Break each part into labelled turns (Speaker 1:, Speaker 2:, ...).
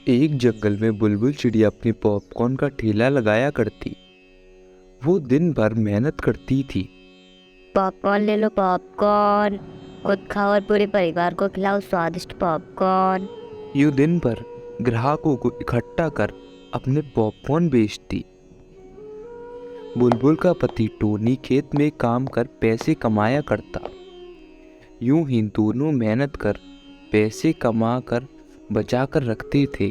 Speaker 1: एक जंगल में बुलबुल चिड़िया अपनी पॉपकॉर्न का ठेला लगाया करती। वो दिन भर मेहनत करती थी।
Speaker 2: पॉपकॉर्न ले लो पॉपकॉर्न। खुद खाओ और पूरे परिवार को खिलाओ स्वादिष्ट पॉपकॉर्न।
Speaker 1: यूं दिन भर ग्राहकों को इकट्ठा कर अपने पॉपकॉर्न बेचती। बुलबुल का पति टोनी खेत में काम कर पैसे कमाया करता। यूं ही दोनों मेहनत कर पैसे कमा कर बचा कर रखते थे।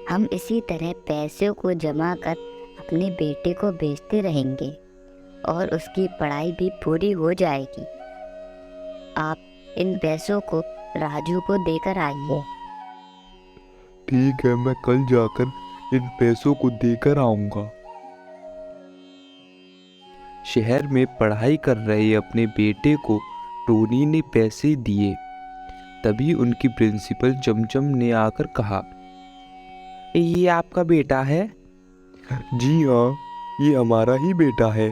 Speaker 2: हम इसी तरह पैसों को जमा कर अपने बेटे को बेचते रहेंगे और उसकी पढ़ाई भी पूरी हो जाएगी। आप इन पैसों को राजू को देकर आइए।
Speaker 1: ठीक है, मैं कल जाकर इन पैसों को देकर आऊंगा। शहर में पढ़ाई कर रहे अपने बेटे को टोनी ने पैसे दिए। तभी उनकी प्रिंसिपल चमचम ने आकर कहा, ये आपका बेटा है? जी हाँ, ये हमारा ही बेटा है।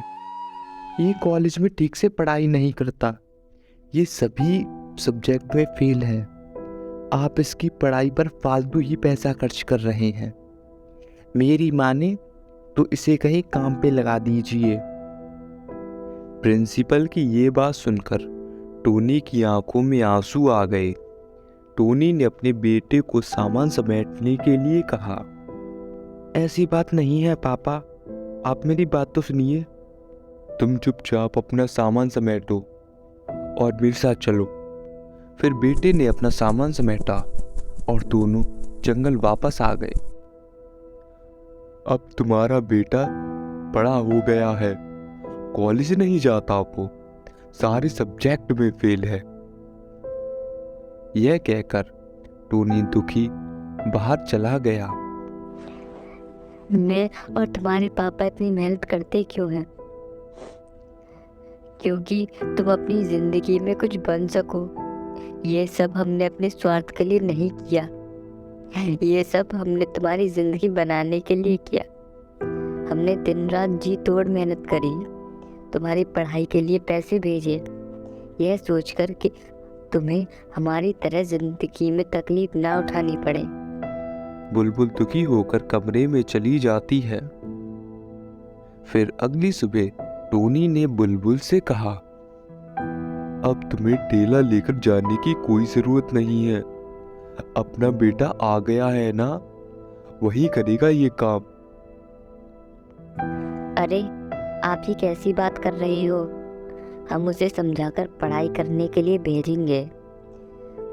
Speaker 1: ये कॉलेज में ठीक से पढ़ाई नहीं करता, ये सभी सब्जेक्ट में फेल है। आप इसकी पढ़ाई पर फालतू ही पैसा खर्च कर रहे हैं। मेरी माने तो इसे कहीं काम पे लगा दीजिए। प्रिंसिपल की ये बात सुनकर टोनी की आंखों में आंसू आ गए। टोनी ने अपने बेटे को सामान समेटने के लिए कहा, ऐसी बात नहीं है पापा, आप मेरी बात तो सुनिए। तुम चुपचाप अपना सामान समेटो और मेरे साथ चलो। फिर बेटे ने अपना सामान समेटा और दोनों जंगल वापस आ गए। अब तुम्हारा बेटा बड़ा हो गया है, कॉलेज नहीं जाता, वो सारे सब्जेक्ट में फेल है। यह कहकर टोनी दुखी बाहर चला गया।
Speaker 2: मैं और तुम्हारे पापा इतनी मेहनत करते क्यों हैं? क्योंकि तुम अपनी जिंदगी में कुछ बन सको। ये सब हमने अपने स्वार्थ के लिए नहीं किया, ये सब हमने तुम्हारी जिंदगी बनाने के लिए किया। हमने दिन रात जी तोड़ मेहनत करी, तुम्हारी पढ़ाई के लिए पैसे भेजे, यह सोचकर कि तुम्हें हमारी तरह जिंदगी में तकलीफ ना उठानी पड़े।
Speaker 1: बुलबुल दुखी होकर कमरे में चली जाती है। फिर अगली सुबह टोनी ने बुलबुल से कहा, अब तुम्हें ठेला लेकर जाने की कोई जरूरत नहीं है। अपना बेटा आ गया है ना, वही करेगा ये काम।
Speaker 2: अरे आप ही कैसी बात कर रही हो? हम उसे समझाकर पढ़ाई करने के लिए भेजेंगे,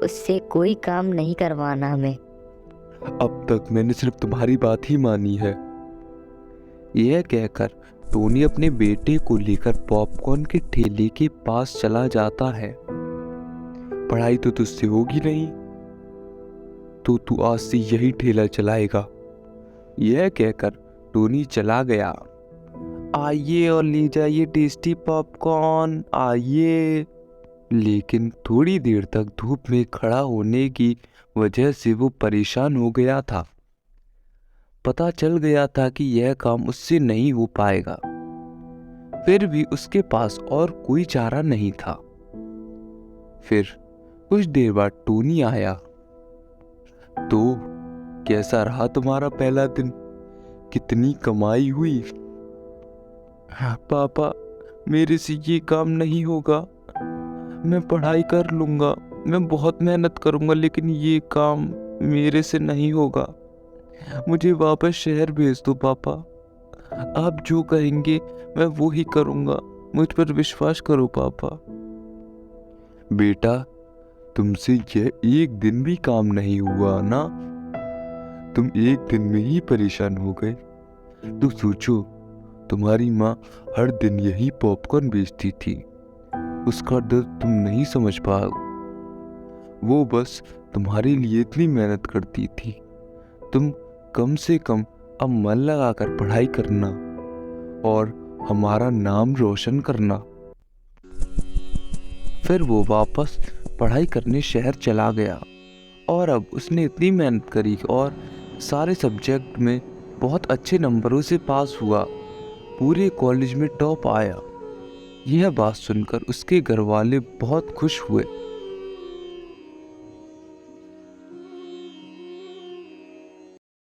Speaker 2: उससे कोई काम नहीं करवाना हमें।
Speaker 1: अब तक मैंने सिर्फ तुम्हारी बात ही मानी है। यह कहकर टोनी अपने बेटे को लेकर पॉपकॉर्न के ठेले के पास चला जाता है। पढ़ाई तो तुझसे होगी नहीं, तो तू आज से यही ठेला चलाएगा। यह कहकर टोनी चला गया। आइए और ले जाइए टेस्टी पॉपकॉर्न, आइए। लेकिन थोड़ी देर तक धूप में खड़ा होने की वजह से वो परेशान हो गया था। पता चल गया था कि यह काम उससे नहीं हो पाएगा। फिर भी उसके पास और कोई चारा नहीं था। फिर कुछ देर बाद टोनी आया। तो कैसा रहा तुम्हारा पहला दिन? कितनी कमाई हुई? पापा, मेरे से ये काम नहीं होगा। मैं पढ़ाई कर लूंगा, मैं बहुत मेहनत करूंगा, लेकिन ये काम मेरे से नहीं होगा। मुझे वापस शहर भेज दो पापा। आप जो कहेंगे मैं वो ही करूंगा, मुझ पर विश्वास करो पापा। बेटा, तुमसे यह एक दिन भी काम नहीं हुआ ना? तुम एक दिन में ही परेशान हो गए। तो सोचो, तुम्हारी माँ हर दिन यही पॉपकॉर्न बेचती थी, उसका दर्द तुम नहीं समझ पाओ। वो बस तुम्हारे लिए इतनी मेहनत करती थी। तुम कम से कम अब मन लगाकर पढ़ाई करना और हमारा नाम रोशन करना। फिर वो वापस पढ़ाई करने शहर चला गया और अब उसने इतनी मेहनत करी और सारे सब्जेक्ट में बहुत अच्छे नंबरों से पास हुआ, पूरे कॉलेज में टॉप आया। यह बात सुनकर उसके घर वाले बहुत खुश हुए।